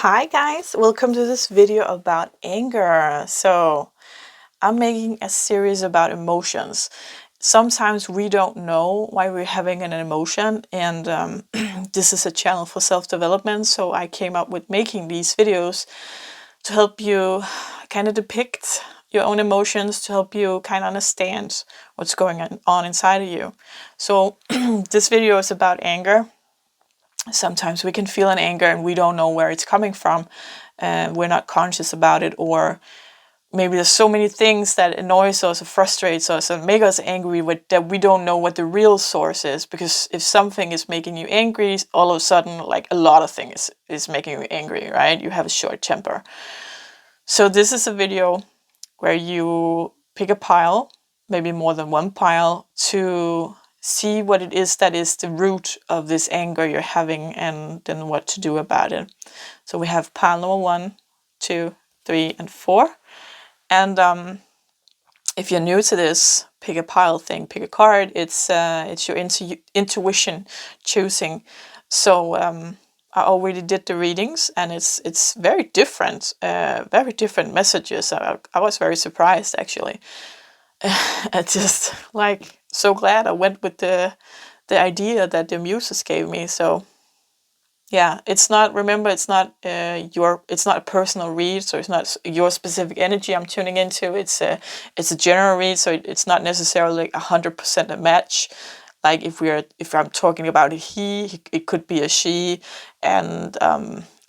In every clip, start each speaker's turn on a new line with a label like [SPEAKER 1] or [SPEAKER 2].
[SPEAKER 1] Hi guys, welcome to this video about anger. So I'm making a series about emotions. Sometimes we don't know why we're having an emotion, and this is a channel for self-development, so I came up with making these videos to help you kind of depict your own emotions, to help you kind of understand what's going on inside of you. So this video is about anger. Sometimes we can feel an anger and we don't know where it's coming from, and we're not conscious about it, or maybe there's so many things that annoys us or frustrates us and make us angry that we don't know what the real source is. Because if something is making you angry, all of a sudden, like a lot of things is making you angry, right? You have a short temper. So this is a video where you pick a pile, maybe more than one pile, to see what it is that is the root of this anger you're having, and then what to do about it. So we have pile number 1, 2, 3, and 4. And if you're new to this pick a pile thing, pick a card, it's your intuition choosing. So I already did the readings, and it's very different messages. I was very surprised, actually. I just like so glad I went with the idea that the muses gave me. So yeah, it's not, remember, it's not it's not a personal read, so it's not your specific energy I'm tuning into. It's a general read, so it's not necessarily 100% a match. Like if I'm talking about a he, it could be a she, and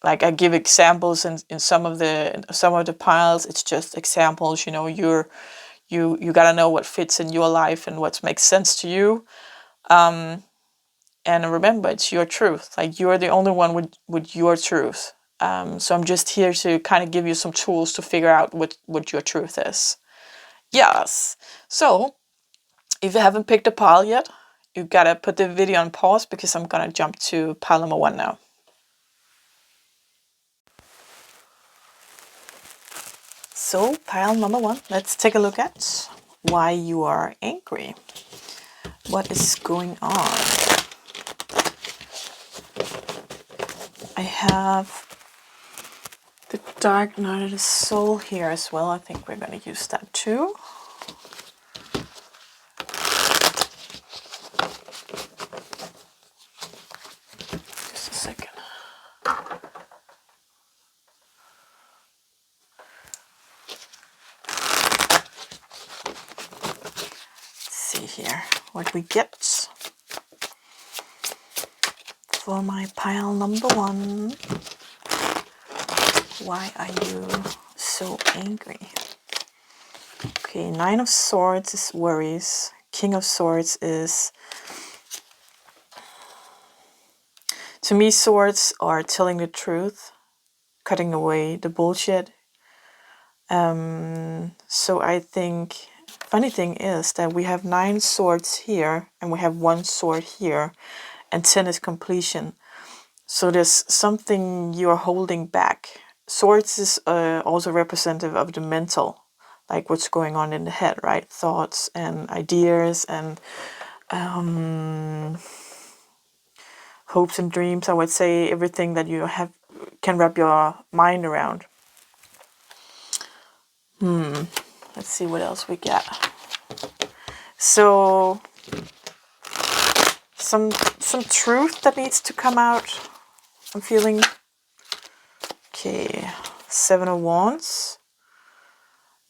[SPEAKER 1] like I give examples in some of the piles. It's just examples. You know, you gotta know what fits in your life and what makes sense to you. And remember, it's your truth. Like, you're the only one with your truth. So I'm just here to kind of give you some tools to figure out what your truth is. Yes. So if you haven't picked a pile yet, you gotta put the video on pause, because I'm gonna jump to pile number 1 now. So pile number 1, let's take a look at why you are angry. What is going on? I have the Dark Night of the Soul here as well. I think we're going to use that too. Just a second. Let's see here what we get for my pile number 1. Why are you so angry? Okay, 9 of Swords is worries. King of Swords is... To me, swords are telling the truth, cutting away the bullshit. So I think... Funny thing is that we have 9 swords here, and we have 1 sword here, and 10 is completion. So there's something you're holding back. Swords is also representative of the mental, like what's going on in the head, right? Thoughts and ideas and hopes and dreams. I would say everything that you can wrap your mind around. Let's see what else we get. So some truth that needs to come out, I'm feeling. Okay, 7 of Wands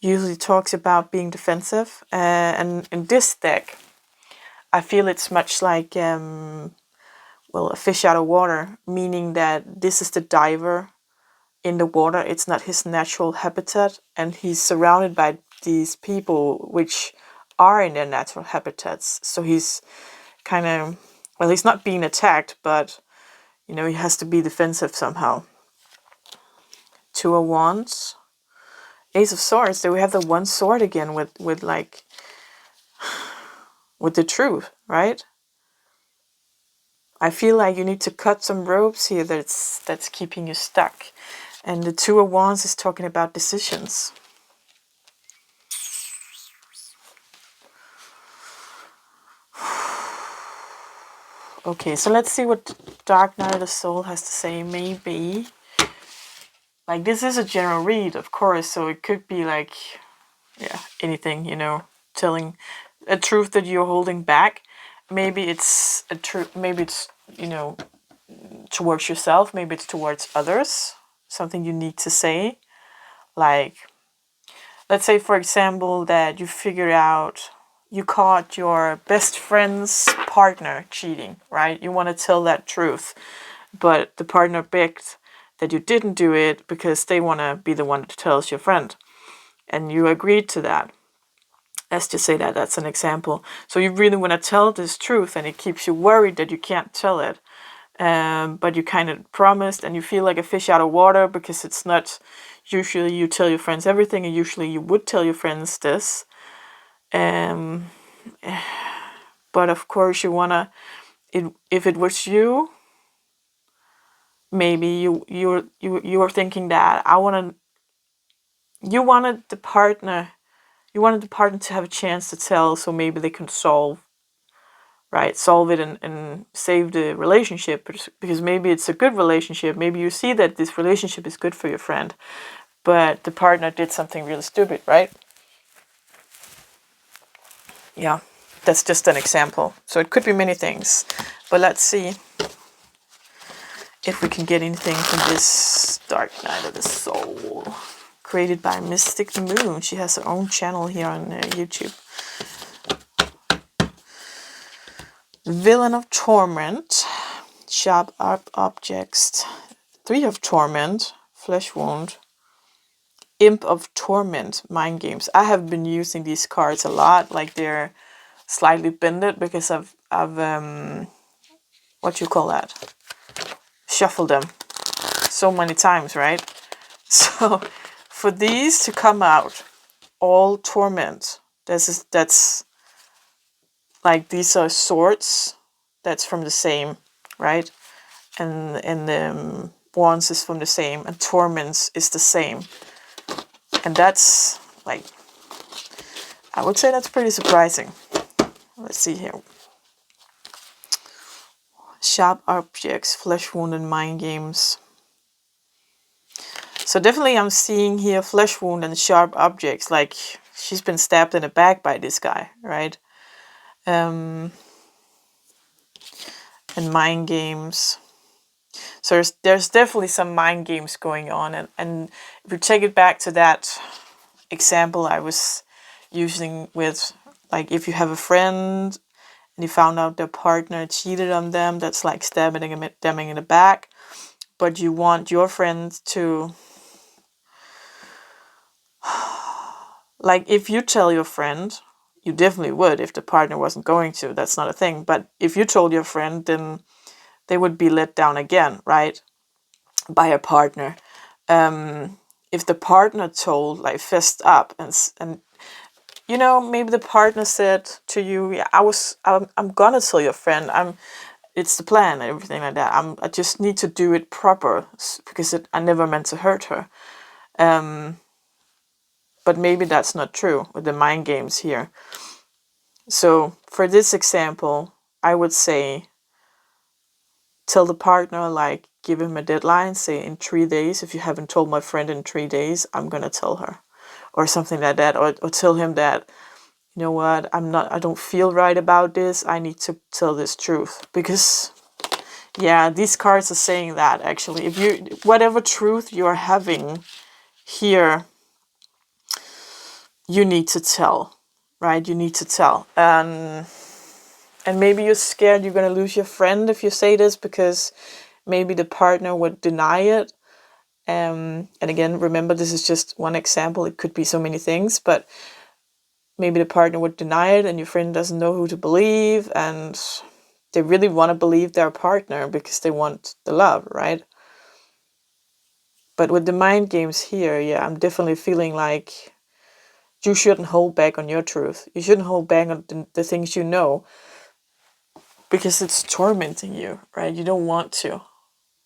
[SPEAKER 1] usually talks about being defensive, and in this deck I feel it's much like a fish out of water, meaning that this is the diver in the water. It's not his natural habitat, and he's surrounded by these people which are in their natural habitats. So he's kind of, well, he's not being attacked, but you know, he has to be defensive somehow. 2 of Wands, Ace of Swords. So we have the 1 sword again with the truth, right? I feel like you need to cut some ropes here that's keeping you stuck. And the 2 of Wands is talking about decisions. Okay, so let's see what Dark Night of the Soul has to say. Maybe like this is a general read, of course, so it could be like, yeah, anything, you know, telling a truth that you're holding back. Maybe it's a truth, maybe it's, you know, towards yourself, maybe it's towards others, something you need to say. Like, let's say, for example, that you figured out you caught your best friend's partner cheating, right? You want to tell that truth, but the partner begged that you didn't do it because they want to be the one to tell your friend. And you agreed to that. Let's just say that that's an example. So you really want to tell this truth, and it keeps you worried that you can't tell it. But you kind of promised, and you feel like a fish out of water because it's not usually you tell your friends everything, and usually you would tell your friends this. But of course you wanna, if it was you, maybe you're thinking that you wanted the partner to have a chance to tell, so maybe they can solve it and save the relationship, because maybe it's a good relationship. Maybe you see that this relationship is good for your friend, but the partner did something really stupid, right? Yeah, that's just an example. So it could be many things, but let's see if we can get anything from this Dark Night of the Soul, created by Mystic the Moon. She has her own channel here on YouTube. Villain of Torment, sharp objects, 3 of Torment, flesh wound, Imp of Torment, mind games. I have been using these cards a lot, like they're slightly bended because I've what you call that? Shuffled them so many times, right? So for these to come out, all torment, that's like, these are swords, that's from the same, right? And the wands is from the same, and torments is the same. And that's like, I would say that's pretty surprising. Let's see here. Sharp objects, flesh wound, and mind games. So definitely I'm seeing here flesh wound and sharp objects, like she's been stabbed in the back by this guy, right? And mind games. So there's definitely some mind games going on. And if you take it back to that example I was using with, like, if you have a friend and you found out their partner cheated on them, that's like stabbing them in the back. But you want your friend to, like, if you tell your friend, you definitely would if the partner wasn't going to. That's not a thing. But if you told your friend, then they would be let down again, right? By a partner. If the partner told, like, fessed up, and you know, maybe the partner said to you, yeah, I'm gonna tell your friend, it's the plan and everything like that. I just need to do it proper because I never meant to hurt her. But maybe that's not true with the mind games here. So for this example, I would say, tell the partner, like, give him a deadline, say in 3 days. If you haven't told my friend in 3 days, I'm gonna tell her, or something like that. Or tell him that, you know what, I don't feel right about this. I need to tell this truth. Because, yeah, these cards are saying that, actually. If you, whatever truth you're having here, you need to tell, right? You need to tell. And maybe you're scared you're going to lose your friend if you say this, because maybe the partner would deny it. And again, remember, this is just one example. It could be so many things, but maybe the partner would deny it and your friend doesn't know who to believe, and they really want to believe their partner because they want the love, right? But with the mind games here, yeah, I'm definitely feeling like you shouldn't hold back on your truth. You shouldn't hold back on the things you know, because it's tormenting you, right? You don't want to.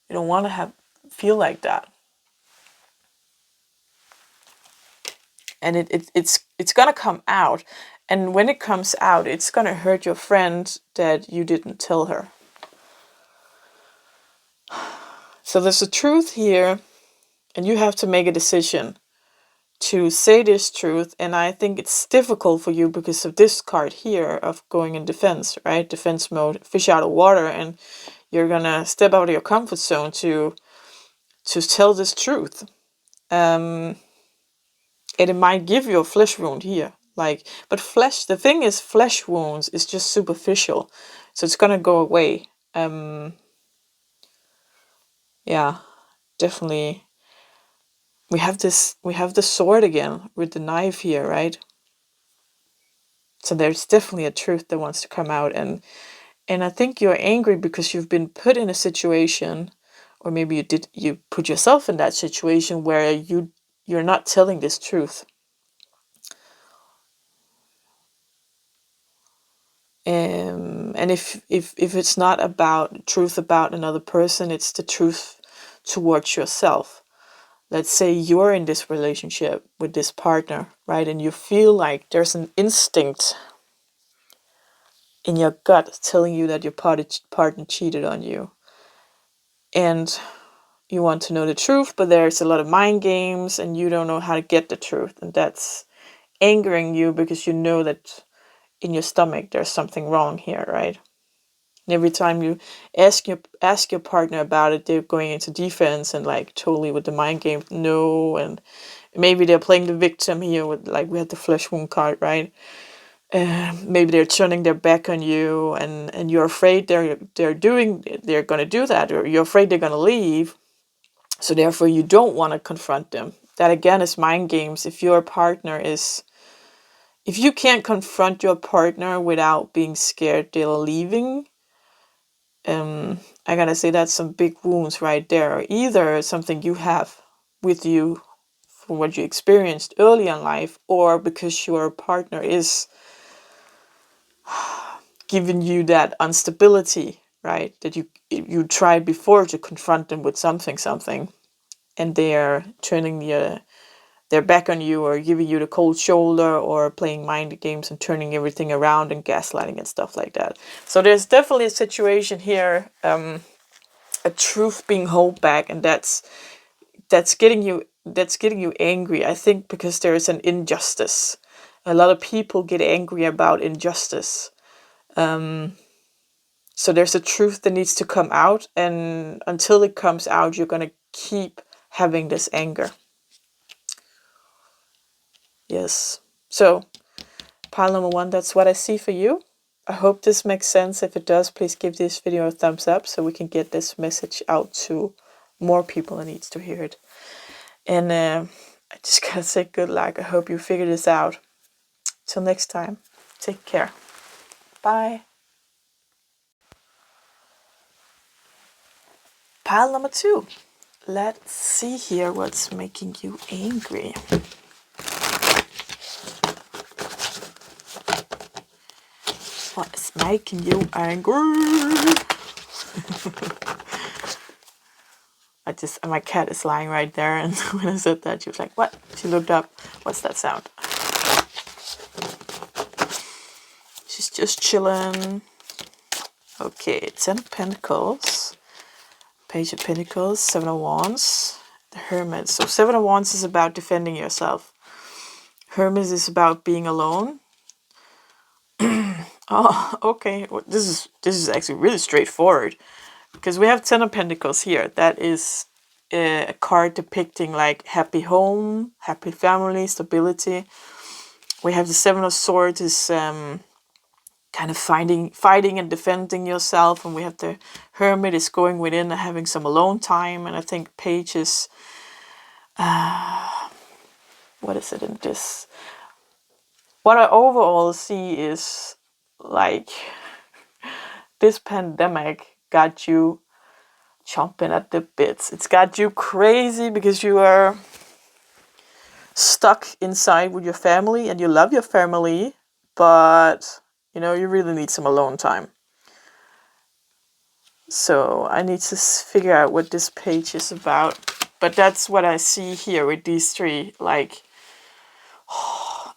[SPEAKER 1] You don't want to feel like that. And it's gonna come out. And when it comes out, it's gonna hurt your friend that you didn't tell her. So there's a truth here And you have to make a decision to say this truth. And I think it's difficult for you because of this card here of going in defense, right? Defense mode, fish out of water, and you're gonna step out of your comfort zone to tell this truth. And it might give you a flesh wound here. Like, but the thing is, flesh wounds is just superficial. So it's gonna go away. Yeah, definitely. We have the sword again with the knife here, right? So there's definitely a truth that wants to come out, and I think you're angry because you've been put in a situation, or maybe you put yourself in that situation where you're not telling this truth. And if it's not about truth about another person, it's the truth towards yourself. Let's say you're in this relationship with this partner, right? And you feel like there's an instinct in your gut telling you that your partner cheated on you. And you want to know the truth, but there's a lot of mind games and you don't know how to get the truth. And that's angering you because you know that in your stomach there's something wrong here, right? And every time you ask your partner about it, they're going into defense and like totally with the mind game, no, and maybe they're playing the victim here with, like, we had the flesh wound card, right? Maybe they're turning their back on you, and you're afraid they're going to do that, or you're afraid they're going to leave. So therefore, you don't want to confront them. That again is mind games. If you can't confront your partner without being scared they're leaving, I gotta say that's some big wounds right there. Either something you have with you from what you experienced early in life, or because your partner is giving you that instability, right? That you tried before to confront them with something, and they're turning their back on you, or giving you the cold shoulder, or playing mind games and turning everything around and gaslighting and stuff like that. So there's definitely a situation here, a truth being held back, and that's getting you angry. I think because there is an injustice. A lot of people get angry about injustice. So there's a truth that needs to come out, and until it comes out, you're gonna keep having this anger. Yes. So pile number 1, that's what I see for you. I hope this makes sense. If it does, please give this video a thumbs up so we can get this message out to more people that needs to hear it. And I just gotta say good luck. I hope you figure this out. Till next time, take care. Bye. Pile number 2. Let's see here what's making you angry. What is making you angry? My cat is lying right there, and when I said that, she was like, what? She looked up. What's that sound? She's just chilling. Okay, 10 of Pentacles, Page of Pentacles, 7 of Wands, the Hermit. So 7 of Wands is about defending yourself. Hermit is about being alone. Oh, okay. Well, this is actually really straightforward, because we have 10 of Pentacles here. That is a card depicting like happy home, happy family, stability. We have the 7 of Swords is kind of fighting and defending yourself, and we have the Hermit is going within and having some alone time. And I think Page is what is it in this? What I overall see is like this pandemic got you chomping at the bits. It's got you crazy because you are stuck inside with your family, and you love your family, but you really need some alone time. So I need to figure out what this page is about. But that's what I see here with these 3. Like,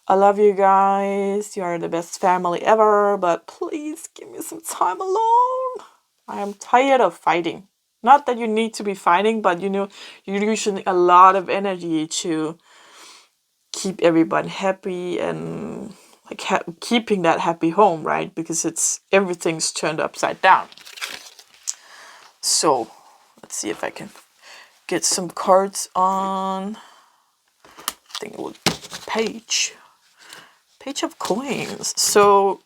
[SPEAKER 1] I love you guys. You are the best family ever, but please give me some time alone. I am tired of fighting. Not that you need to be fighting, but you know, you're using a lot of energy to keep everyone happy and like keeping that happy home, right? Because it's everything's turned upside down. So let's see if I can get some cards on. I think it would page of coins. So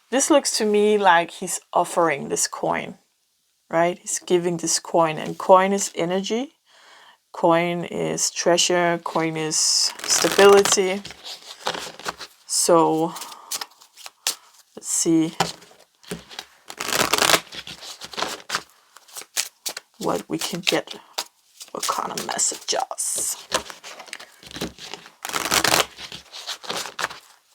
[SPEAKER 1] this looks to me like he's offering this coin, right? He's giving this coin, and coin is energy. Coin is treasure. Coin is stability. So let's see what we can get. What kind of messages?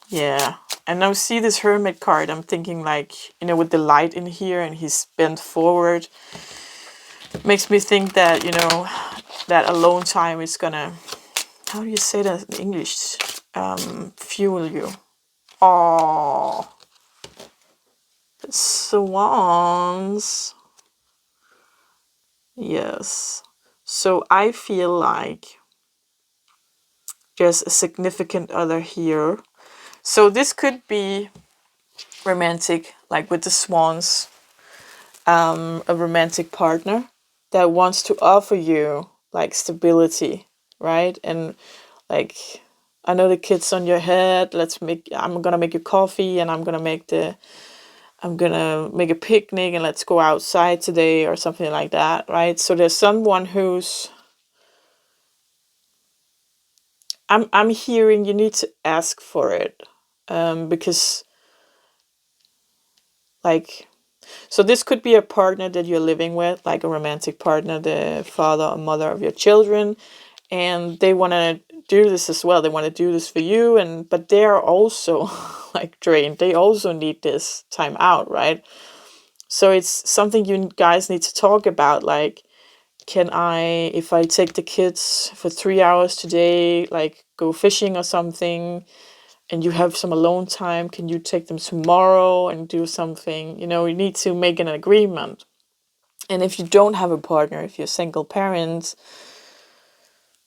[SPEAKER 1] Yeah. And now see this Hermit card. I'm thinking like, you know, with the light in here and he's bent forward. Makes me think that, you know, that alone time is gonna, how do you say that in English? Fuel you. Oh, the swans. Yes. So I feel like there's a significant other here. So this could be romantic, like with the swans, a romantic partner that wants to offer you like stability, right? And like, I know the kids on your head. I'm gonna make you coffee, and I'm gonna make a picnic, and let's go outside today or something like that, right? So there's someone who's, I'm hearing you need to ask for it, because like, so this could be a partner that you're living with, like a romantic partner, the father or mother of your children, and they want to do this as well. They want to do this for you, but they're also like drained. They also need this time out, right? So it's something you guys need to talk about. Like, if I take the kids for 3 hours today, like go fishing or something, and you have some alone time, can you take them tomorrow and do something? You know, you need to make an agreement. And if you don't have a partner, if you're single parents,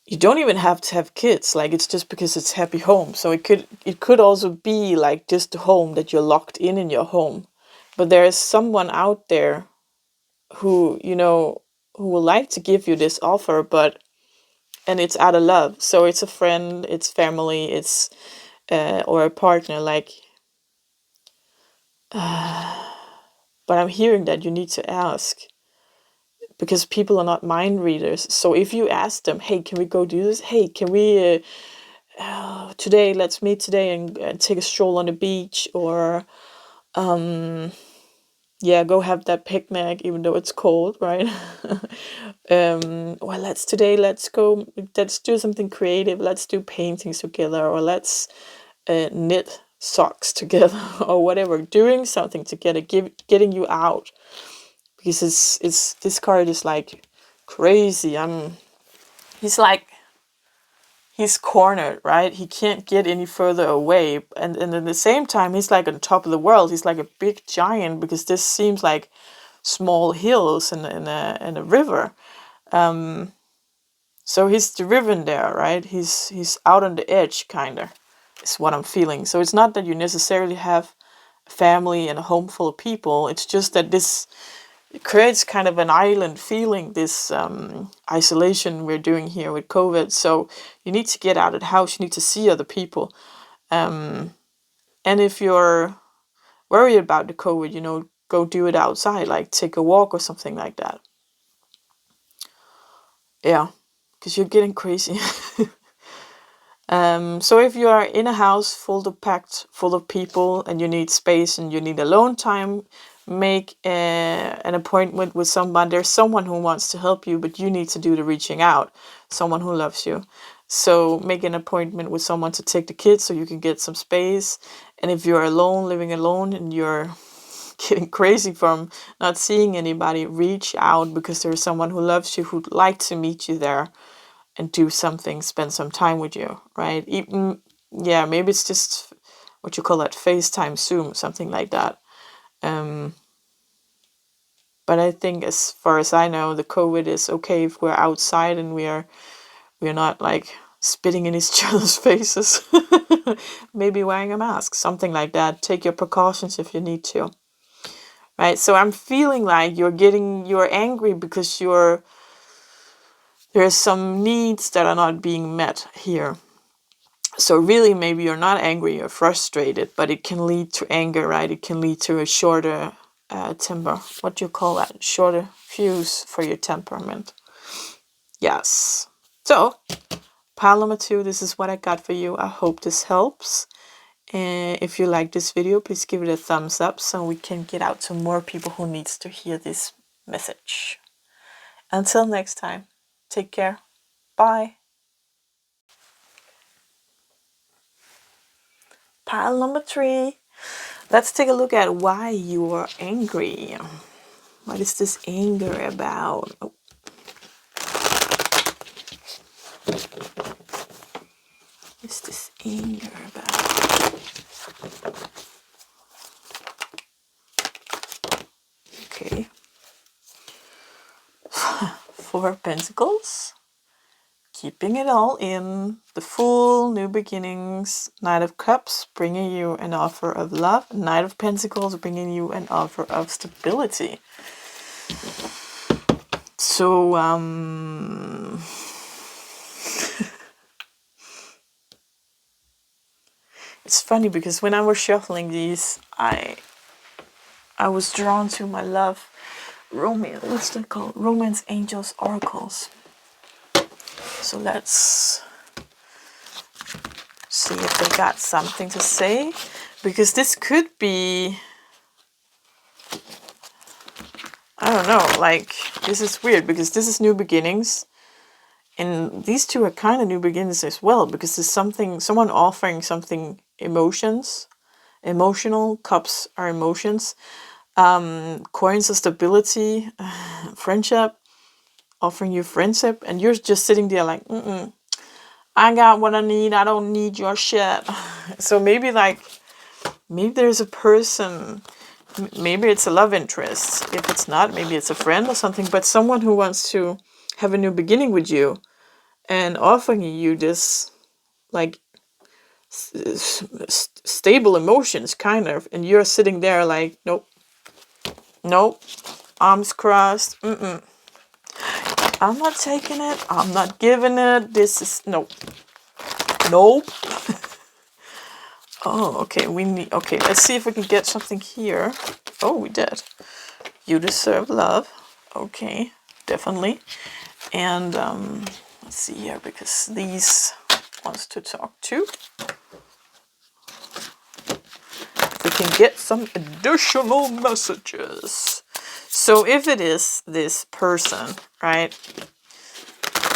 [SPEAKER 1] you don't even have to have kids. Like, it's just because it's happy home. So it could also be like just a home that you're locked in your home. But there is someone out there who, you know, who would like to give you this offer, and it's out of love. So it's a friend, it's family, it's or a partner, like, but I'm hearing that you need to ask, because people are not mind readers. So if you ask them, hey, can we go do this? Hey, can we today, let's meet today and take a stroll on the beach, or yeah, go have that picnic, even though it's cold, right? Well, let's do something creative. Let's do paintings together, or let's knit socks together, or whatever. Doing something together, getting you out, because it's this card is like crazy. He's cornered, right? He can't get any further away. And at the same time, he's like on top of the world. He's like a big giant, because this seems like small hills and a river. So he's driven there, right? He's out on the edge, kind of, is what I'm feeling. So it's not that you necessarily have a family and a home full of people. It's just that this creates kind of an island feeling, this isolation we're doing here with COVID. So you need to get out of the house. You need to see other people. And if you're worried about the COVID, you know, go do it outside, like take a walk or something like that. Yeah, because you're getting crazy. So if you are in a house packed full of people, and you need space and you need alone time, make an appointment with someone. There's someone who wants to help you, but you need to do the reaching out. Someone who loves you. So make an appointment with someone to take the kids so you can get some space. And if you're alone, living alone, and you're getting crazy from not seeing anybody, reach out, because there's someone who loves you, who'd like to meet you there and do something, spend some time with you, right? Even, yeah, maybe it's just what you call that, FaceTime, Zoom, something like that. But I think, as far as I know, the COVID is okay if we're outside and we're not like spitting in each other's faces. Maybe wearing a mask, something like that. Take your precautions if you need to. Right? So I'm feeling like you're angry because there's some needs that are not being met here. So really, maybe you're not angry, you're frustrated, but it can lead to anger, right? It can lead to a shorter temper. What do you call that? Shorter fuse for your temperament. Yes. So, pile number 2, this is what I got for you. I hope this helps. And if you like this video, please give it a thumbs up so we can get out to more people who needs to hear this message. Until next time, take care. Bye. Pile number 3. Let's take a look at why you are angry. What is this anger about? Oh. What is this anger about? Okay. 4 of Pentacles. Keeping it all in. The Fool, new beginnings. Knight of Cups, bringing you an offer of love. Knight of Pentacles, bringing you an offer of stability. So, it's funny because when I was shuffling these, I was drawn to my love romance. What's that called? Romance Angels Oracles. So let's see if they got something to say, because this could be, I don't know, like, this is weird because this is new beginnings, and these two are kind of new beginnings as well, because there's someone offering something, emotional. Cups are emotions, coins of stability, friendship, offering you friendship, and you're just sitting there like, I got what I need, I don't need your shit. So maybe there's a person, maybe it's a love interest. If it's not, maybe it's a friend or something, but someone who wants to have a new beginning with you and offering you this, like, stable emotions, kind of, and you're sitting there like, nope, arms crossed, I'm not taking it, I'm not giving it, this is, nope. Oh, okay, let's see if we can get something here. Oh, we did. You deserve love. Okay, definitely. And let's see here, because these wants to talk too. We can get some additional messages. So if it is this person, right,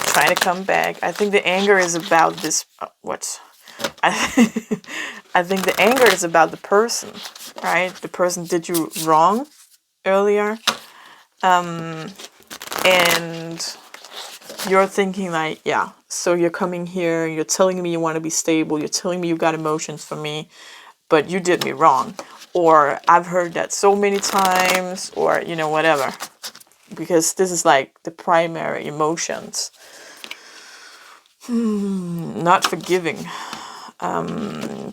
[SPEAKER 1] trying to come back, I think the anger is about this, I think the anger is about the person, right? The person did you wrong earlier. And you're thinking like, yeah, so you're coming here, you're telling me you want to be stable, you're telling me you got emotions for me, but you did me wrong. Or I've heard that so many times, or, whatever. Because this is like the primary emotions. Not forgiving.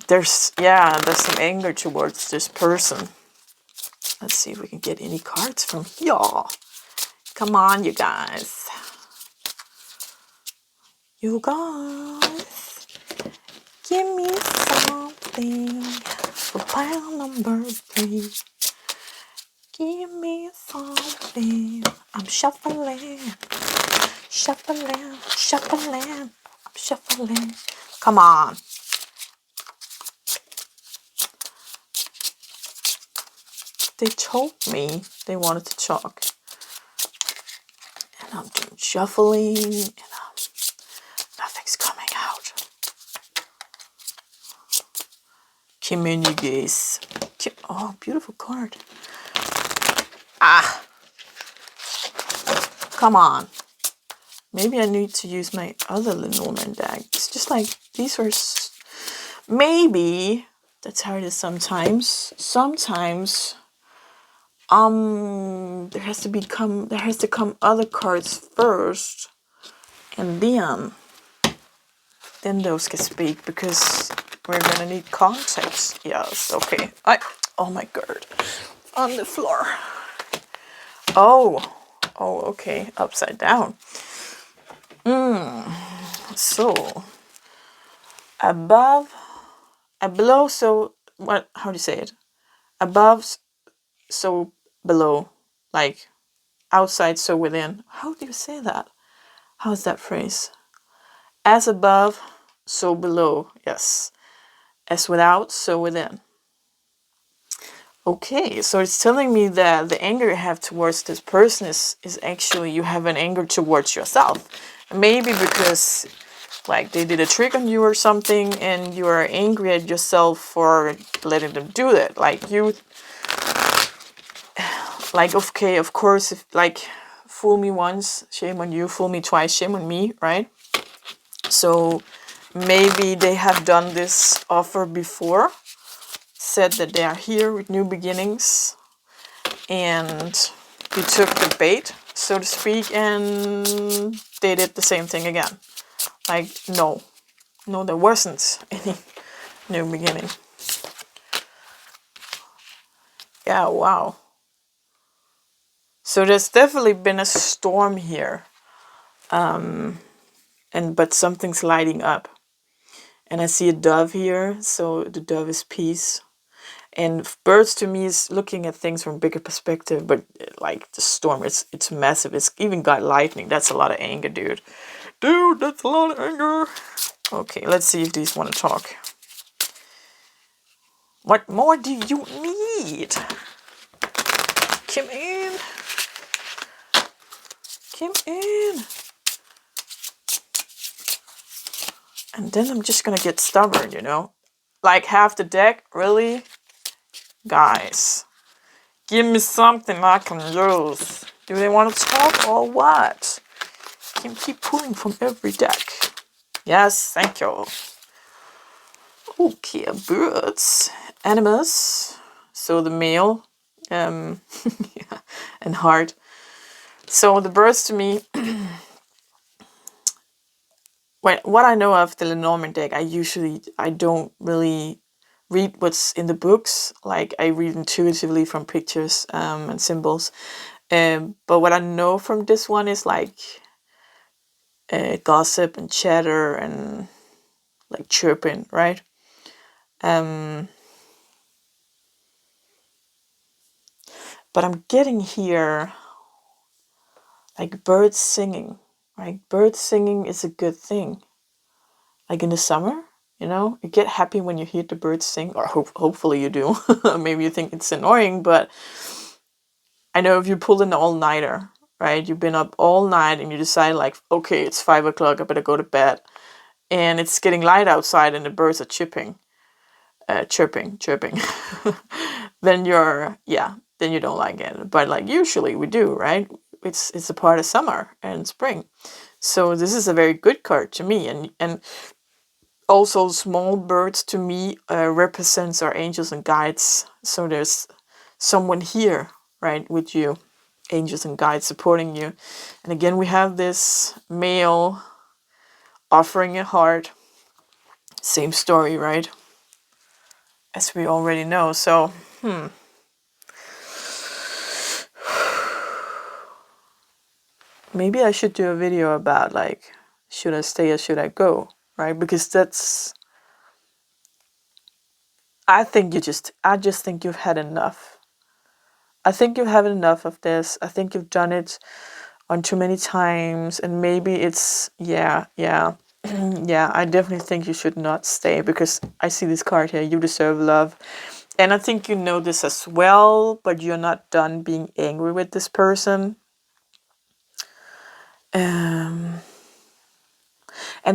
[SPEAKER 1] There's some anger towards this person. Let's see if we can get any cards from here. Come on, you guys. You guys, give me something for pile number 3. Give me something. I'm shuffling. I'm shuffling. Come on. They told me they wanted to talk. And I'm doing shuffling, and nothing's coming out. Communities. Oh, beautiful card. Come on. Maybe I need to use my other Lenormand deck. It's just like, these are... Maybe that's how it is sometimes. Sometimes There has to come other cards first, and then those can speak, because we're gonna need context. Yes, okay. Oh my god, on the floor. Oh, okay, upside down. So above, below. So what? How do you say it? Above, so below, like outside, so within. How do you say that? How's that phrase? As above, so below. Yes. As without, so within. Okay, so it's telling me that the anger you have towards this person is actually you have an anger towards yourself. Maybe because like they did a trick on you or something, and you are angry at yourself for letting them do that. Like you, like, okay, of course, if like fool me once, shame on you, fool me twice, shame on me, right? So maybe they have done this offer before, said that they are here with new beginnings, and you took the bait, so to speak, and they did the same thing again. Like, no, there wasn't any new beginning. Yeah, wow. So there's definitely been a storm here, but something's lighting up. And I see a dove here, so the dove is peace. And birds to me is looking at things from a bigger perspective, but like the storm, it's massive. It's even got lightning. That's a lot of anger, dude. Dude, that's a lot of anger. Okay, let's see if these want to talk. What more do you need? Come in. Come in. And then I'm just gonna get stubborn, you know? Like half the deck, really? Guys, give me something I can use. Do they want to talk or what? Can keep pulling from every deck. Yes, thank you. Okay, birds, animals. So the male, yeah, and heart. So the birds to me, what I know of the Lenormand deck, I don't really read what's in the books. Like I read intuitively from pictures and symbols. But what I know from this one is like gossip and chatter and like chirping, right? But I'm getting here like birds singing. Right? Birds singing is a good thing. Like in the summer, you know, you get happy when you hear the birds sing, or hopefully you do. Maybe you think it's annoying, but I know if you pull an all-nighter, right? You've been up all night and you decide like, okay, it's 5 o'clock, I better go to bed. And it's getting light outside and the birds are chirping. Then then you don't like it. But like usually we do, right? It's a part of summer and spring. So this is a very good card to me, and also small birds to me represents our angels and guides. So there's someone here, right, with you, angels and guides supporting you. And again, we have this male offering a heart. Same story, right? As we already know. So, maybe I should do a video about like, should I stay or should I go, right? Because I just think you've had enough. I think you have enough of this. I think you've done it on too many times, and maybe it's, yeah, yeah, I definitely think you should not stay, because I see this card here, you deserve love. And I think you know this as well, but you're not done being angry with this person. And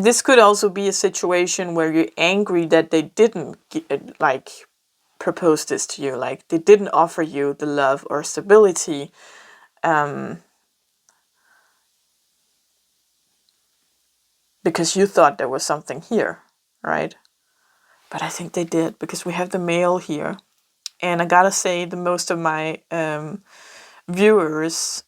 [SPEAKER 1] this could also be a situation where you're angry that they didn't like propose this to you, like they didn't offer you the love or stability. Because you thought there was something here, right? But I think they did, because we have the male here And I gotta say, the most of my viewers,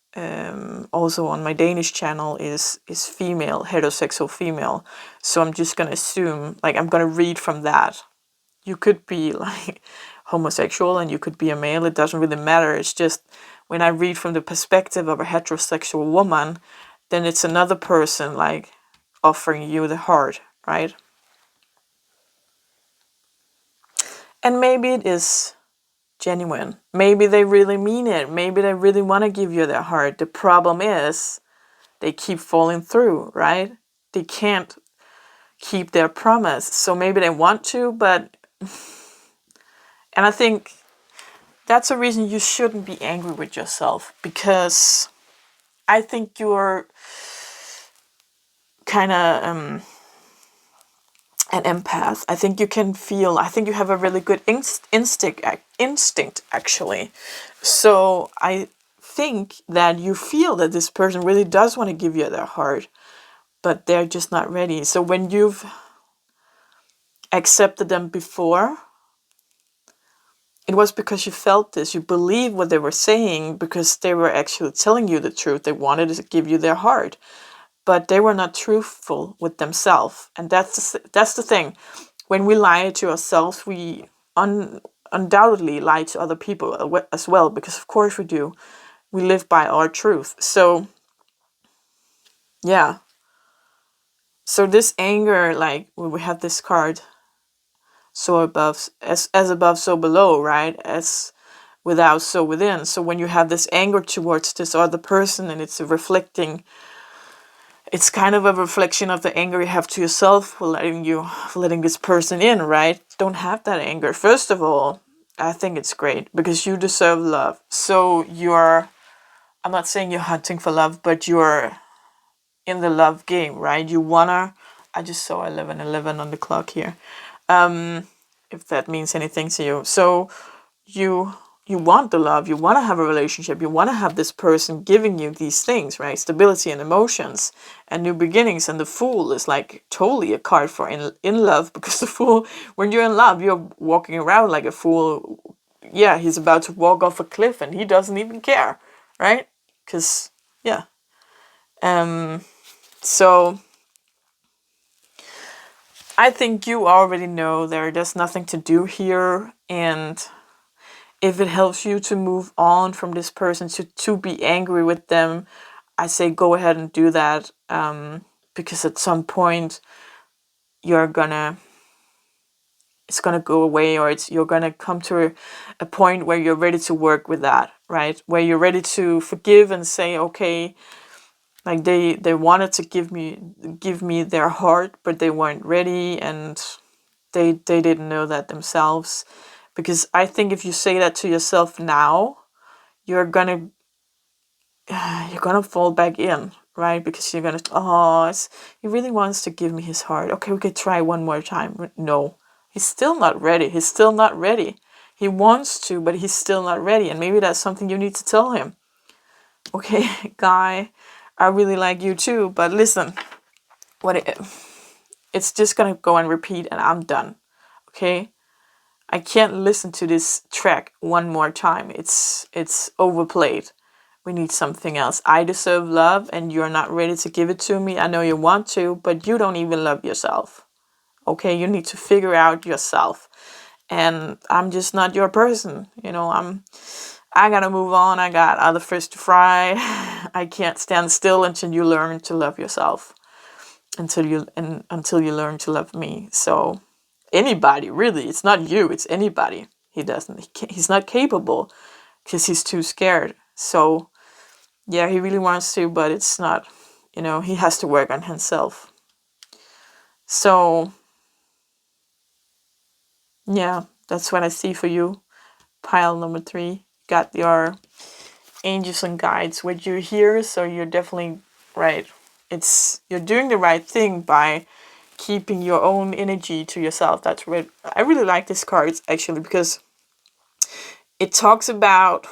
[SPEAKER 1] also on my Danish channel, is female, heterosexual female. So I'm just gonna assume, like, I'm gonna read from that. You could be like homosexual and you could be a male. It doesn't really matter. It's just when I read from the perspective of a heterosexual woman, then it's another person like offering you the heart, right? And maybe it is genuine. Maybe they really mean it. Maybe they really want to give you their heart. The problem is they keep falling through, right? They can't keep their promise. So maybe they want to, but... And I think that's a reason you shouldn't be angry with yourself, because I think you're kind of an empath. I think you can feel, I think you have a really good instinct actually. So I think that you feel that this person really does want to give you their heart, but they're just not ready. So when you've accepted them before, it was because you felt this, you believed what they were saying, because they were actually telling you the truth. They wanted to give you their heart, but they were not truthful with themselves. And that's the thing. When we lie to ourselves, we undoubtedly lie to other people as well, because of course we do. We live by our truth. So, yeah. So this anger, like when we have this card, so above, as above, so below, right? As without, so within. So when you have this anger towards this other person, and it's kind of a reflection of the anger you have to yourself for letting this person in, right? Don't have that anger. First of all, I think it's great because you deserve love. So I'm not saying you're hunting for love, but you're in the love game, right? I just saw 11:11 on the clock here. If that means anything to you. So you want the love, you want to have a relationship, you want to have this person giving you these things, right? Stability and emotions and new beginnings. And the Fool is like totally a card for in love, because the Fool, when you're in love, you're walking around like a fool. Yeah, he's about to walk off a cliff and he doesn't even care, right? Because, yeah. So I think you already know there's nothing to do here, and if it helps you to move on from this person, to be angry with them, I say go ahead and do that, because at some point it's gonna go away, or you're gonna come to a point where you're ready to work with that, right? Where you're ready to forgive and say, okay, like they wanted to give me their heart, but they weren't ready, and they didn't know that themselves. Because I think if you say that to yourself now, you're gonna fall back in, right? Because you're gonna, he really wants to give me his heart. Okay, we could try one more time. No, he's still not ready. He's still not ready. He wants to, but he's still not ready. And maybe that's something you need to tell him. Okay, guy, I really like you too, but listen, it's just gonna go and repeat, and I'm done. Okay, I can't listen to this track one more time. It's overplayed. We need something else. I deserve love, and you're not ready to give it to me. I know you want to, but you don't even love yourself. Okay, you need to figure out yourself. And I'm just not your person. I gotta move on. I got other fish to fry. I can't stand still until you learn to love yourself. Until you learn to love me. So anybody, really, it's not you, it's anybody. He's not capable because he's too scared. So yeah, he really wants to, but it's not, he has to work on himself. So yeah, that's what I see for you. Pile number 3. Got your angels and guides with you here, so you're definitely right. You're doing the right thing by keeping your own energy to yourself. That's right. I really like this card actually, because it talks about,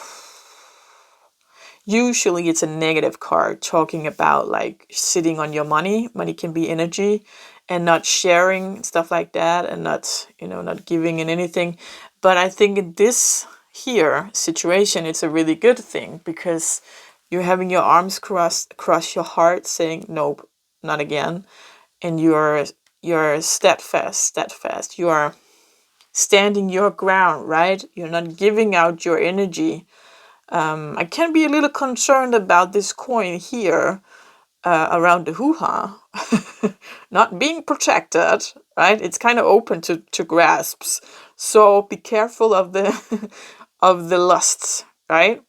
[SPEAKER 1] usually it's a negative card talking about like sitting on your money. Money can be energy, and not sharing, stuff like that, and not giving in anything. But I think in this here situation, it's a really good thing, because you're having your arms crossed across your heart, saying, nope, not again. And you're steadfast. You are standing your ground, right? You're not giving out your energy. I can be a little concerned about this coin here, around the hoo-ha, not being protected, right? It's kind of open to grasps. So be careful of the of the lusts, right?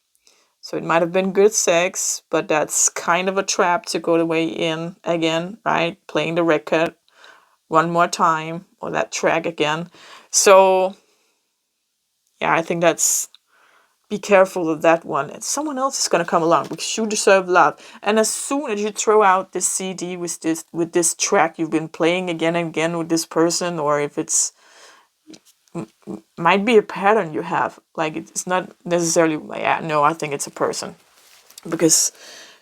[SPEAKER 1] So it might have been good sex, but that's kind of a trap to go the way in again, right? Playing the record one more time, or that track again. So yeah, I think that's, be careful of that one. And someone else is gonna come along, because you deserve love. And as soon as you throw out this CD with this track you've been playing again and again with this person, or if it's might be a pattern you have, like it's not necessarily, yeah, no, I think it's a person, because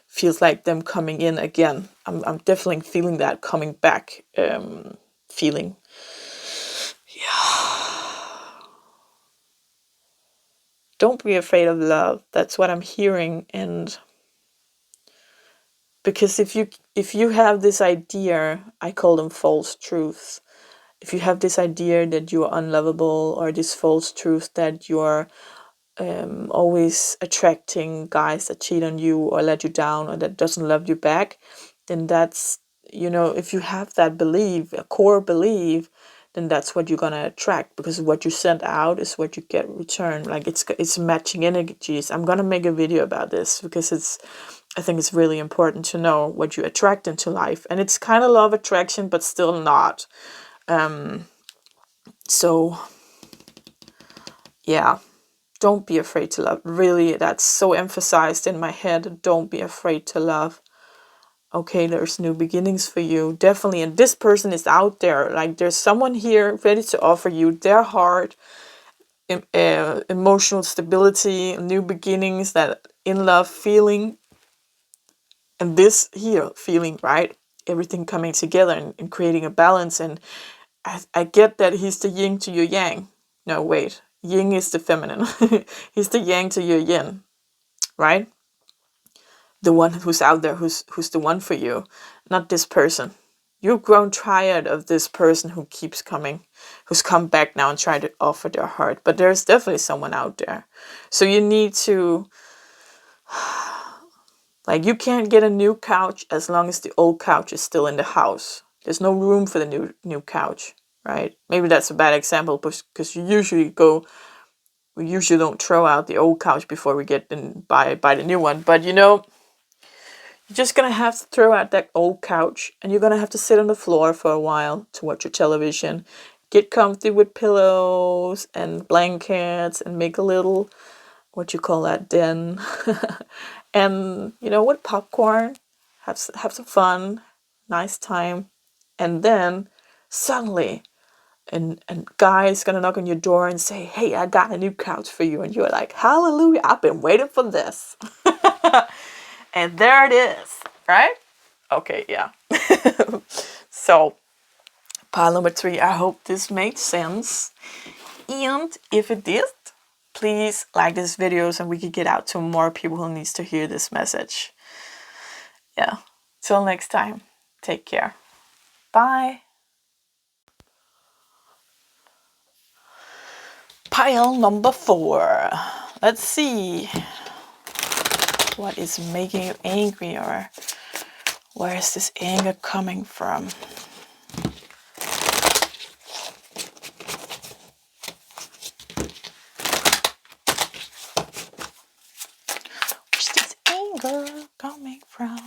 [SPEAKER 1] feels like them coming in again. I'm definitely feeling that coming back, feeling. Yeah. Don't be afraid of love. That's what I'm hearing. And because if you have this idea, I call them false truths. If you have this idea that you are unlovable, or this false truth that you are always attracting guys that cheat on you or let you down or that doesn't love you back, then that's, if you have that belief, a core belief, then that's what you're gonna attract, because what you send out is what you get returned. Like it's matching energies. I'm gonna make a video about this, because I think it's really important to know what you attract into life, and it's kind of law of attraction, but still not. So yeah. Don't be afraid to love. Really, that's so emphasized in my head. Don't be afraid to love. Okay, there's new beginnings for you. Definitely. And this person is out there. Like, there's someone here ready to offer you their heart, emotional stability, new beginnings, that in love feeling. And this here feeling, right? Everything coming together and creating a balance. And I get that he's the yin to your yang. No, wait. Yin is the feminine. He's the yang to your yin, right? The one who's out there, who's the one for you, not this person. You've grown tired of this person who keeps coming, who's come back now and tried to offer their heart. But there's definitely someone out there. So you need to, like, you can't get a new couch as long as the old couch is still in the house. There's no room for the new couch, right? Maybe that's a bad example, because we usually don't throw out the old couch before we get in buy the new one. But you're just gonna have to throw out that old couch, and you're gonna have to sit on the floor for a while to watch your television. Get comfy with pillows and blankets, and make a little, what you call that, den. And with popcorn, have some fun, nice time. And then suddenly, and guy's gonna knock on your door and say, hey, I got a new couch for you. And you're like, hallelujah, I've been waiting for this. And there it is, right? Okay, yeah. So, pile number 3, I hope this made sense. And if it did, please like this video so we can get out to more people who needs to hear this message. Yeah. Till next time, take care. Bye. Pile number 4. Let's see. What is making you angry, or where is this anger coming from? Where's this anger coming from?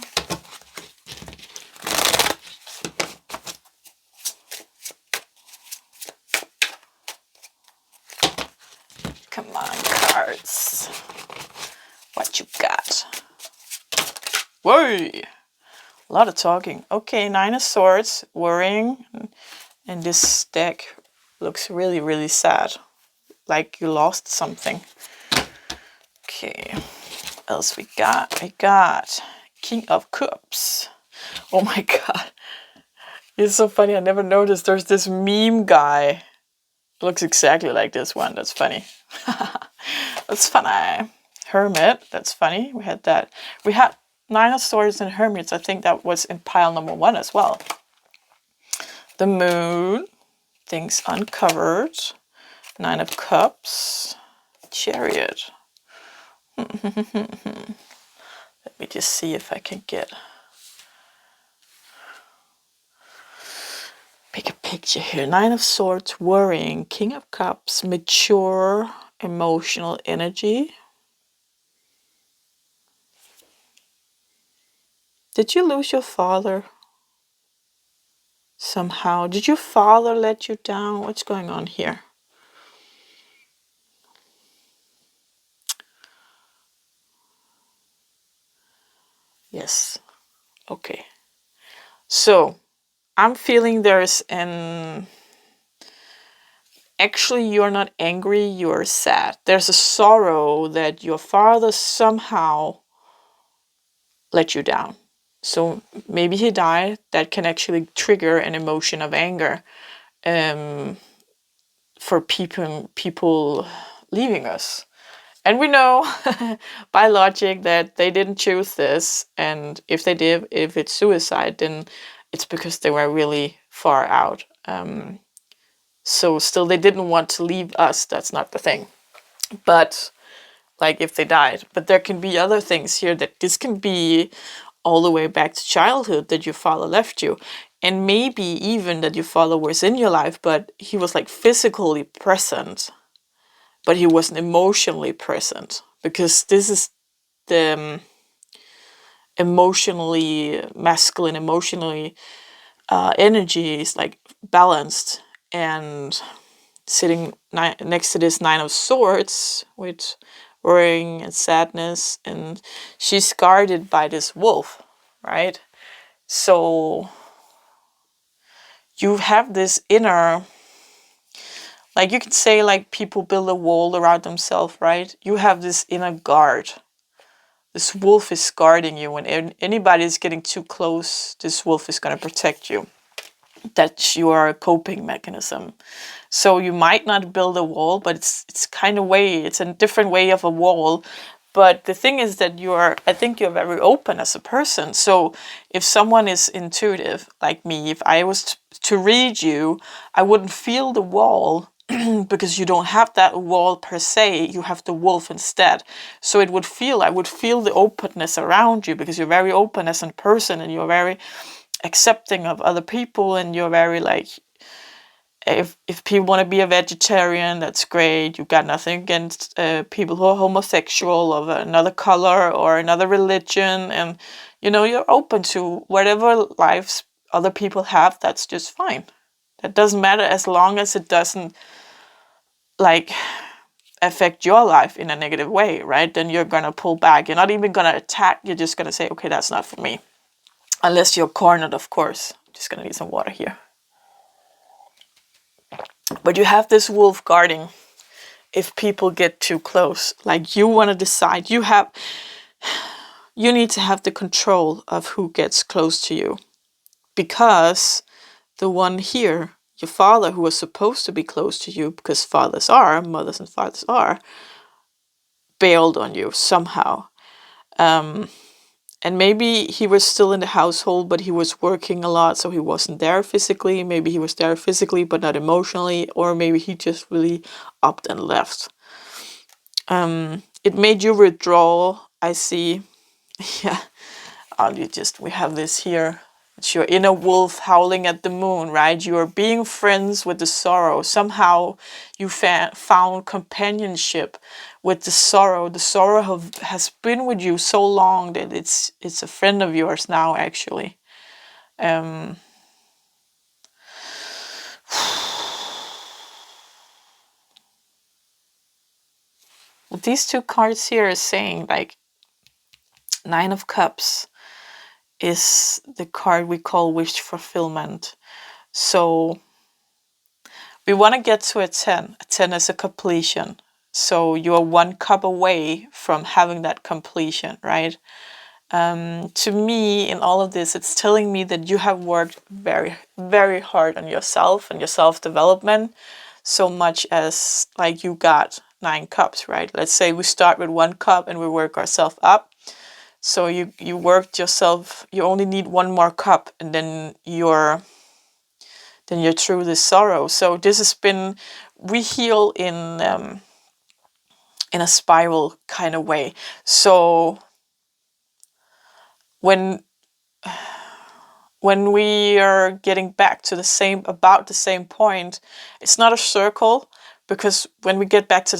[SPEAKER 1] Come on, cards. What you got? Whoa! A lot of talking. Okay, 9 of Swords, worrying. And this deck looks really, really sad. Like you lost something. Okay, what else we got? I got King of Cups. Oh my god. It's so funny, I never noticed there's this meme guy looks exactly like this one. That's funny. That's funny. Hermit. That's funny. We had that. We had 9 of Swords and Hermits. I think that was in pile number 1 as well. The Moon. Things uncovered. 9 of Cups. Chariot. Let me just see if I can get a picture here. 9 of Swords, worrying. King of Cups, mature, emotional energy. Did you lose your father? Somehow. Did your father let you down? What's going on here? Yes. Okay. So, I'm feeling there's an... Actually, you're not angry, you're sad. There's a sorrow that your father somehow let you down. So maybe he died. That can actually trigger an emotion of anger for people leaving us. And we know by logic that they didn't choose this. And if they did, if it's suicide, then it's because they were really far out. So still they didn't want to leave us. That's not the thing. But like if they died. But there can be other things here that this can be all the way back to childhood that your father left you. And maybe even that your father was in your life, but he was like physically present, but he wasn't emotionally present. Because this is the emotionally masculine, emotionally energy is like balanced. And sitting next to this 9 of Swords with worrying and sadness, and she's guarded by this wolf, right? So you have this inner, like you could say like people build a wall around themselves, right? You have this inner guard. This wolf is guarding you. When anybody is getting too close, this wolf is going to protect you. That's your coping mechanism. So you might not build a wall, but it's kind of it's a different way of a wall. But the thing is that I think you're very open as a person. So if someone is intuitive like me, if I was to read you, I wouldn't feel the wall because you don't have that wall per se. You have the wolf instead. So I would feel the openness around you because you're very open as a person and you're very accepting of other people, and you're very like, if people want to be a vegetarian, that's great. You've got nothing against people who are homosexual of another color or another religion, and you're open to whatever lives other people have. That's just fine. That doesn't matter as long as it doesn't like affect your life in a negative way, right? Then you're gonna pull back. You're not even gonna attack. You're just gonna say, okay, that's not for me. Unless you're cornered, of course. Just gonna need some water here. But you have this wolf guarding if people get too close. Like you want to decide. You need to have the control of who gets close to you. Because the one here, your father, who was supposed to be close to you, because mothers and fathers are, bailed on you somehow. And maybe he was still in the household, but he was working a lot, so he wasn't there physically. Maybe he was there physically, but not emotionally. Or maybe he just really upped and left. It made you withdraw, I see. Yeah. We have this here. It's your inner wolf howling at the moon, right? You are being friends with the sorrow. Somehow you found companionship with the sorrow. The sorrow has been with you so long that it's a friend of yours now, actually. These two cards here are saying, like, 9 of Cups is the card we call wish fulfillment. So we want to get to a 10. A 10 is a completion. So you're 1 cup away from having that completion, right? To me, in all of this, it's telling me that you have worked very, very hard on yourself and your self-development. so much as like you got 9 cups, right? Let's say we start with 1 cup and we work ourselves up. So you worked yourself, you only need 1 more cup, and then you're through this sorrow. So this has been, we heal in a spiral kind of way. So when we are getting back to about the same point, it's not a circle, because when we get back to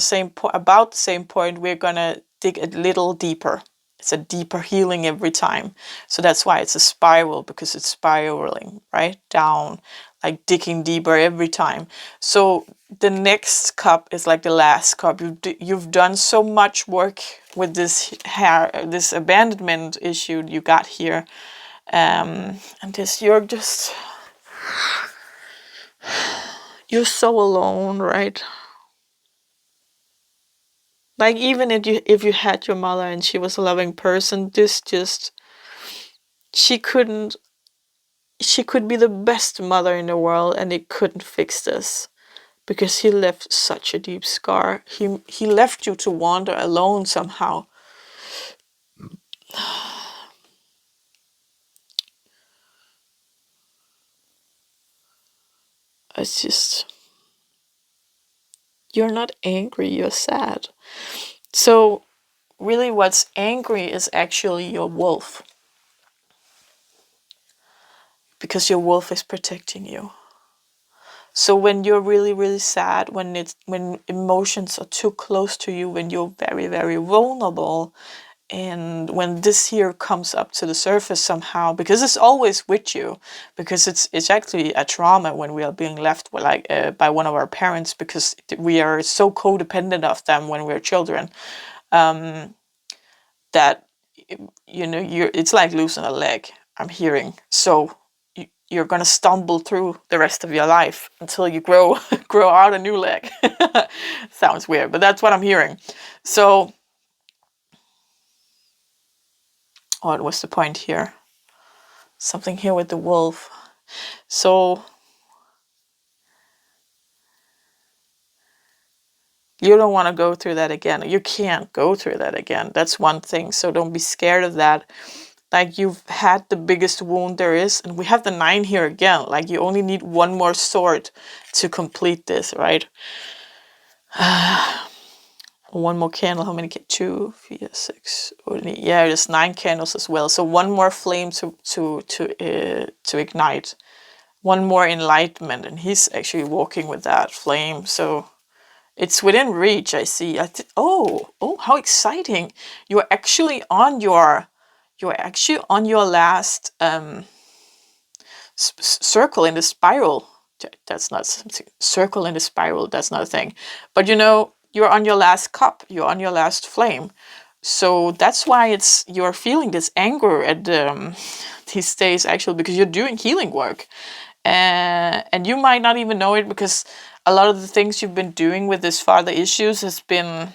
[SPEAKER 1] about the same point, we're gonna dig a little deeper. It's a deeper healing every time. So that's why it's a spiral, because it's spiraling, right? Down, like digging deeper every time. So the next cup is like the last cup. You've done so much work with this abandonment issue you got here. And you're so alone, right? Like, even if you had your mother and she was a loving person, she could be the best mother in the world, and it couldn't fix this, because he left such a deep scar. He left you to wander alone somehow. It's just, you're not angry, you're sad. So really what's angry is actually your wolf, because your wolf is protecting you. So when you're really, really sad, when emotions are too close to you, when you're very, very vulnerable, and when this here comes up to the surface somehow, because it's always with you, because it's actually a trauma when we are being left by one of our parents, because we are so codependent of them when we're children, that it's like losing a leg, I'm hearing. So you're gonna stumble through the rest of your life until you grow out a new leg. Sounds weird, but that's what I'm hearing. So what was the point here? Something here with the wolf. So you don't want to go through that again. You can't go through that again. That's one thing. So don't be scared of that. Like, you've had the biggest wound there is, and we have the 9 here again. Like, you only need 1 more sword to complete this, right? 1 more candle. How many? 2, 4, 6. Yeah, there's 9 candles as well. So 1 more flame to ignite. 1 more enlightenment, and he's actually walking with that flame. So it's within reach. I see. Oh, how exciting! You're actually on your last circle in the spiral. That's not something. Circle in the spiral. That's not a thing. But you're on your last cup. You're on your last flame. So that's why you're feeling this anger at these days, actually, because you're doing healing work, and you might not even know it, because a lot of the things you've been doing with this father issues has been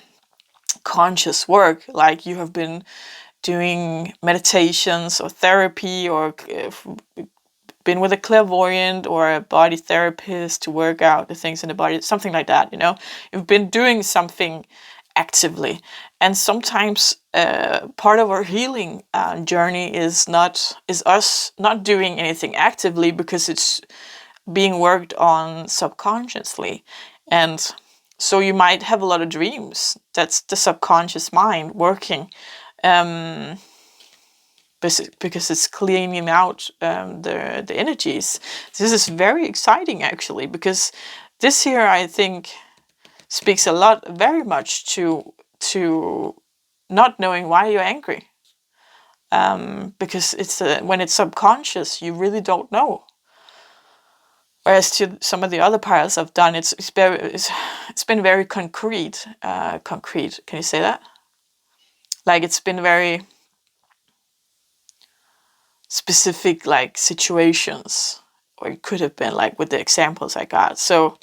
[SPEAKER 1] conscious work. Like, you have been doing meditations or therapy, or been with a clairvoyant or a body therapist to work out the things in the body, something like that. You've been doing something actively, and sometimes part of our healing journey is us not doing anything actively, because it's being worked on subconsciously. And so you might have a lot of dreams. That's the subconscious mind working, because it's cleaning out the energies. This is very exciting, actually, because this here, I think, speaks very much to not knowing why you're angry, because when it's subconscious, you really don't know. Whereas to some of the other piles I've done, it's been very concrete. Concrete. Can you say that? Like, it's been very specific, like situations, or it could have been like with the examples I got. So,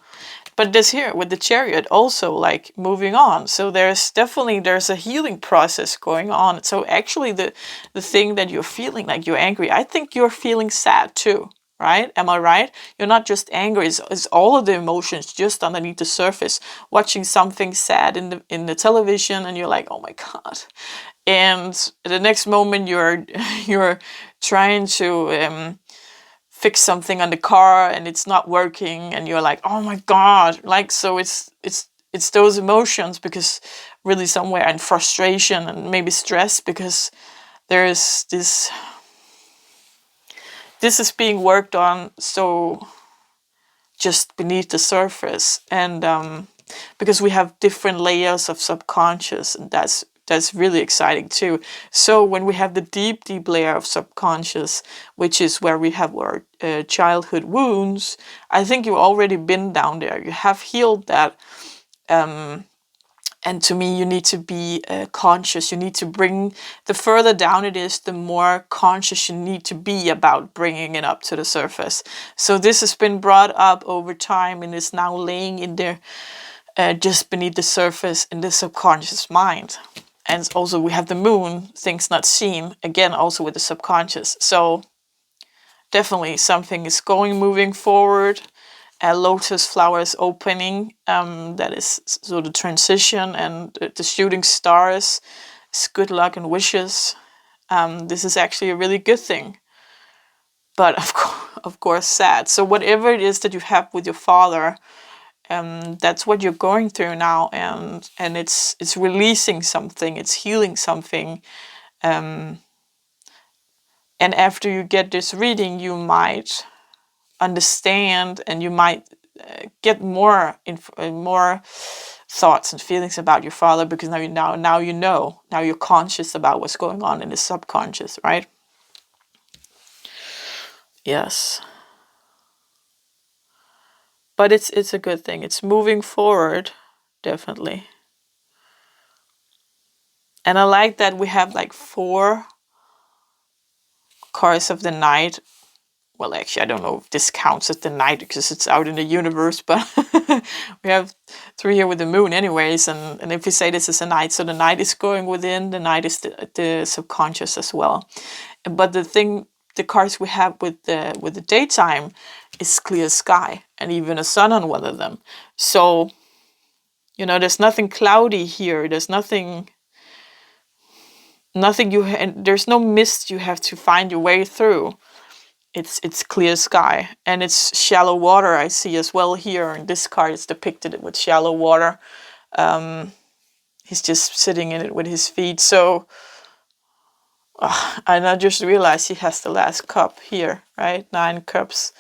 [SPEAKER 1] but this here with the Chariot also, like, moving on. So there's a healing process going on. So actually the thing that you're feeling, like you're angry, I think you're feeling sad too, right? Am I right? You're not just angry. It's all of the emotions just underneath the surface. Watching something sad in the television, and you're like, oh my God. And the next moment you're trying to fix something on the car and it's not working, and you're like, oh my God. Like, so it's those emotions, because really somewhere in frustration and maybe stress, because there's this is being worked on, so just beneath the surface. And because we have different layers of subconscious, and that's really exciting too. So when we have the deep layer of subconscious, which is where we have our childhood wounds, I think you've already been down there. You have healed that. And to me, you need to be conscious. You need to bring, the further down it is, the more conscious you need to be about bringing it up to the surface. So this has been brought up over time and is now laying in there just beneath the surface in the subconscious mind. And also we have the moon, things not seen, again, also with the subconscious. So definitely something is moving forward. A lotus flower is opening. That is so the transition, and the shooting stars is good luck and wishes. This is actually a really good thing, but of course sad. So whatever it is that you have with your father, that's what you're going through now, and it's releasing something, it's healing something. And after you get this reading, you might understand, and you might get more thoughts and feelings about your father, because now you're conscious about what's going on in the subconscious, right? Yes. But it's a good thing. It's moving forward, definitely. And I like that we have like 4 cards of the night. Well, actually, I don't know if this counts as the night because it's out in the universe, but we have 3 here with the moon anyways. And if we say this is a night, so the night is going within, the night is the subconscious as well. But the cards we have with the daytime is clear sky, and even a sun on one of them. So, there's nothing cloudy here. There's nothing there's no mist you have to find your way through. It's clear sky, and it's shallow water I see as well here. And this card is depicted with shallow water. He's just sitting in it with his feet. So, and I just realized he has the last cup here, right? 9 cups.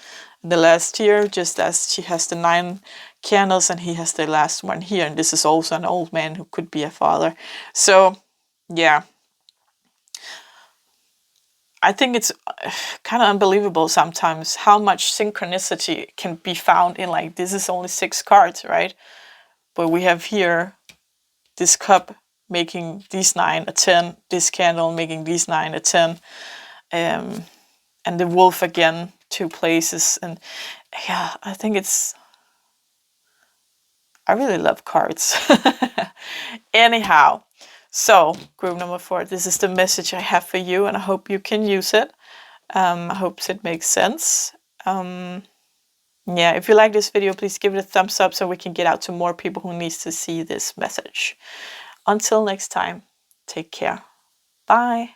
[SPEAKER 1] The last here, just as she has the 9 candles, and he has the last one here. And this is also an old man who could be a father. So, yeah. I think it's kind of unbelievable sometimes how much synchronicity can be found in, like, this is only 6 cards, right? But we have here this cup making these 9 a 10, this candle making these 9 a 10, and the wolf again 2 places. And yeah, I think I really love cards. Anyhow. So, group number 4, this is the message I have for you, and I hope you can use it. I hope it makes sense. Yeah, if you like this video, please give it a thumbs up so we can get out to more people who needs to see this message. Until next time, take care. Bye.